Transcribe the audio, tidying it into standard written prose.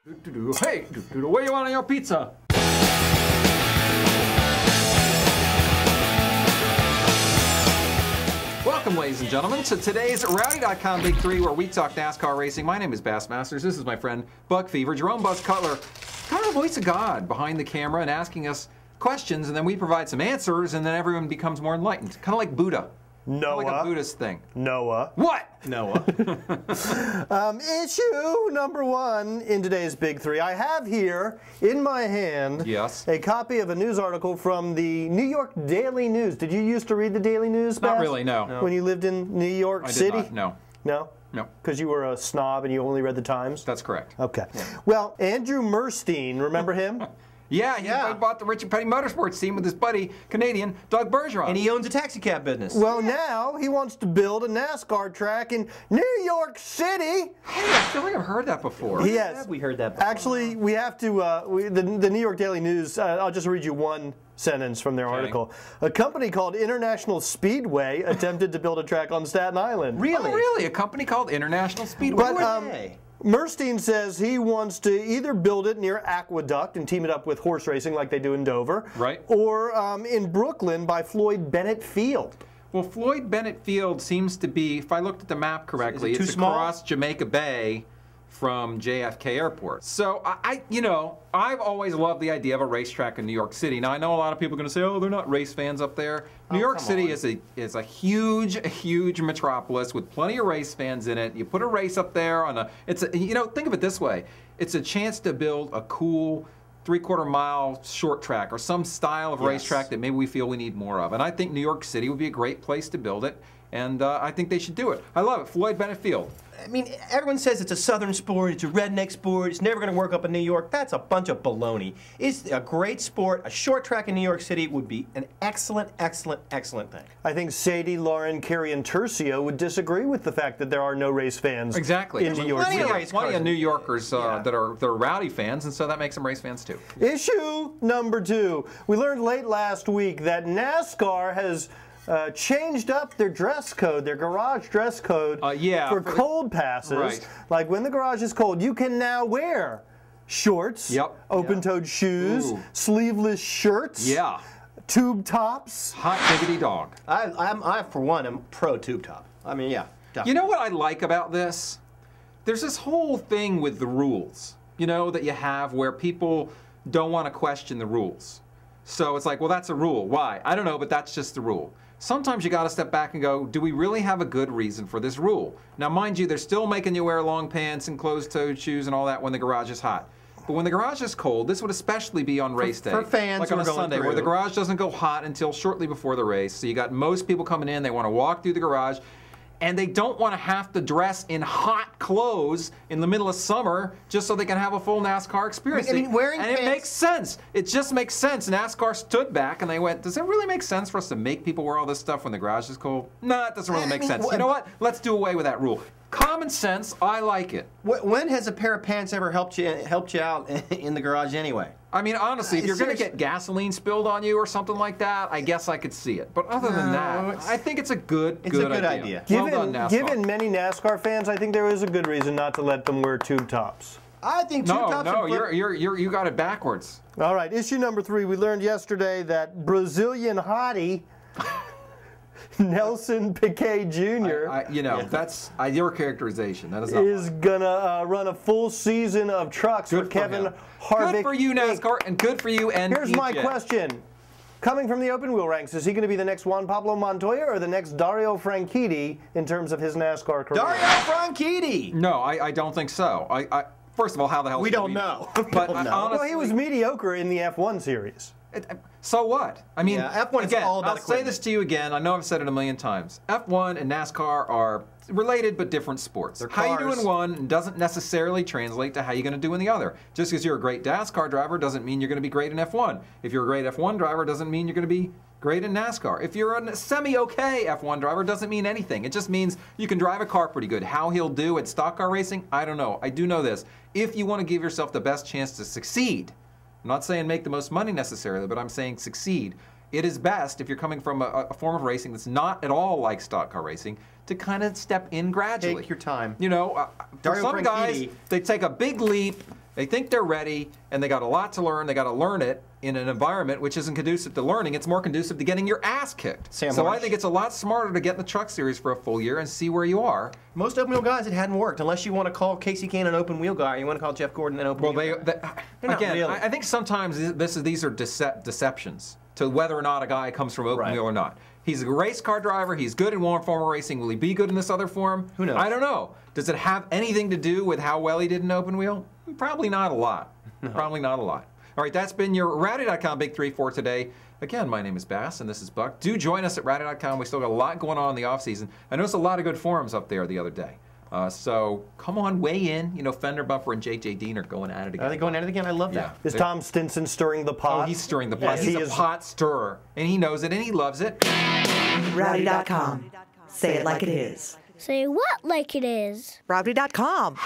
Hey, what do you want on your pizza? Welcome, ladies and gentlemen, to today's Rowdy.com Big 3, where we talk NASCAR racing. My name is Bassmasters. This is my friend Buck Fever, Jerome Buzz Cutler, kind of the voice of God behind the camera and asking us questions, and then we provide some answers, and then everyone becomes more enlightened. Kind of like Buddha. Noah. Kind of like a Buddhist thing. Noah. What? Noah. Issue number 1 in today's Big 3. I have here in my hand a copy of a news article from the New York Daily News. Did you used to read the Daily News, Bass? Not really, no. When you lived in New York City? Did not, no. No? No. Because you were a snob and you only read the Times? That's correct. Okay. Yeah. Well, Andrew Murstein, remember him? Yeah, he bought the Richard Petty Motorsports team with his buddy, Canadian Doug Bergeron. And he owns a taxi cab business. Well, now he wants to build a NASCAR track in New York City. Hey, I feel like I've heard that before. Yes. We heard that before. Actually, we have to, the New York Daily News, I'll just read you one sentence from their article. A company called International Speedway attempted to build a track on Staten Island. Really? Oh, really? A company called International Speedway? But, Murstein says he wants to either build it near Aqueduct and team it up with horse racing like they do in Dover, right? Or in Brooklyn by Floyd Bennett Field. Well, Floyd Bennett Field seems to be, if I looked at the map correctly, it's across Jamaica Bay from JFK Airport. So I've always loved the idea of a racetrack in New York City. Now I know a lot of people are going to say, "Oh, they're not race fans up there." New York City is a huge metropolis with plenty of race fans in it. You put a race up there on a, think of it this way: it's a chance to build a cool 3/4 mile short track or some style of racetrack that maybe we feel we need more of. And I think New York City would be a great place to build it. And I think they should do it. I love it. Floyd Bennett Field. I mean, everyone says it's a southern sport, it's a redneck sport, it's never going to work up in New York. That's a bunch of baloney. It's a great sport. A short track in New York City would be an excellent thing. I think Sadie, Lauren, Carrie, and Tercio would disagree with the fact that there are no race fans in New York City. Plenty of New Yorkers that are rowdy fans, and so that makes them race fans too. Issue number 2. We learned late last week that NASCAR has changed up their dress code, their garage dress code for cold passes. Right. Like when the garage is cold, you can now wear shorts, open-toed shoes, sleeveless shirts, tube tops. Hot diggity dog. I for one, am pro tube top. I mean, definitely. You know what I like about this? There's this whole thing with the rules, that you have where people don't want to question the rules. So it's like, well, that's a rule. Why? I don't know, but that's just the rule. Sometimes you got to step back and go, do we really have a good reason for this rule? Now, mind you, they're still making you wear long pants and closed-toed shoes and all that when the garage is hot. But when the garage is cold, this would especially be on race day. For fans like on a Sunday, where the garage doesn't go hot until shortly before the race. So you got most people coming in, they want to walk through the garage, and they don't want to have to dress in hot clothes in the middle of summer just so they can have a full NASCAR experience. I mean, wearing pants, it makes sense. It just makes sense. NASCAR stood back and they went, does it really make sense for us to make people wear all this stuff when the garage is cold? No, it doesn't really make sense. You know what? Let's do away with that rule. Common sense, I like it. When has a pair of pants ever helped you out in the garage anyway? I mean, honestly, if you're going to get gasoline spilled on you or something like that, I guess I could see it. But other than that, I think it's a good idea. Given many NASCAR fans, I think there is a good reason not to let them wear tube tops. I think tube tops No, you got it backwards. All right, issue number 3. We learned yesterday that Brazilian hottie Nelson Piquet Jr. That's your characterization. That is gonna run a full season of trucks for Kevin Harvick. Good for you, NASCAR, and good for you, and here's my question. Coming from the open wheel ranks, is he going to be the next Juan Pablo Montoya or the next Dario Franchitti in terms of his NASCAR career? Dario Franchitti! No, I don't think so. First of all, how the hell we don't know. But honestly, well, he was mediocre in the F1 series. So what? I mean, F1 is all about I'll say this to you again. I know I've said it a million times. F1 and NASCAR are related but different sports. How you do in one doesn't necessarily translate to how you're going to do in the other. Just because you're a great NASCAR driver doesn't mean you're going to be great in F1. If you're a great F1 driver doesn't mean you're going to be great in NASCAR. If you're a semi-okay F1 driver doesn't mean anything. It just means you can drive a car pretty good. How he'll do at stock car racing, I don't know. I do know this. If you want to give yourself the best chance to succeed, I'm not saying make the most money necessarily, but I'm saying succeed. It is best, if you're coming from a form of racing that's not at all like stock car racing, to kind of step in gradually. Take your time. For some guys, they take a big leap, They think they're ready, and they got a lot to learn. They got to learn it in an environment which isn't conducive to learning. It's more conducive to getting your ass kicked. So I think it's a lot smarter to get in the Truck Series for a full year and see where you are. Most open wheel guys, it hadn't worked, unless you want to call Casey Kane an open wheel guy, or you want to call Jeff Gordon an open wheel guy. Again, really. I think sometimes these are deceptions to whether or not a guy comes from open wheel or not. He's a race car driver. He's good in one form of racing. Will he be good in this other form? Who knows? I don't know. Does it have anything to do with how well he did in open wheel? Probably not a lot. No. Probably not a lot. All right, that's been your Rowdy.com Big 3 for today. Again, my name is Bass, and this is Buck. Do join us at Rowdy.com. We still got a lot going on in the offseason. I noticed a lot of good forums up there the other day. So come on, weigh in. You know, Fender Bumper and J.J. Dean are going at it again. Are they going at it again? I love that. Is Tom Stinson stirring the pot? Oh, he's stirring the pot. He's a pot stirrer, and he knows it, and he loves it. Rowdy.com. Say it like it is. Say what like it is? Rowdy.com.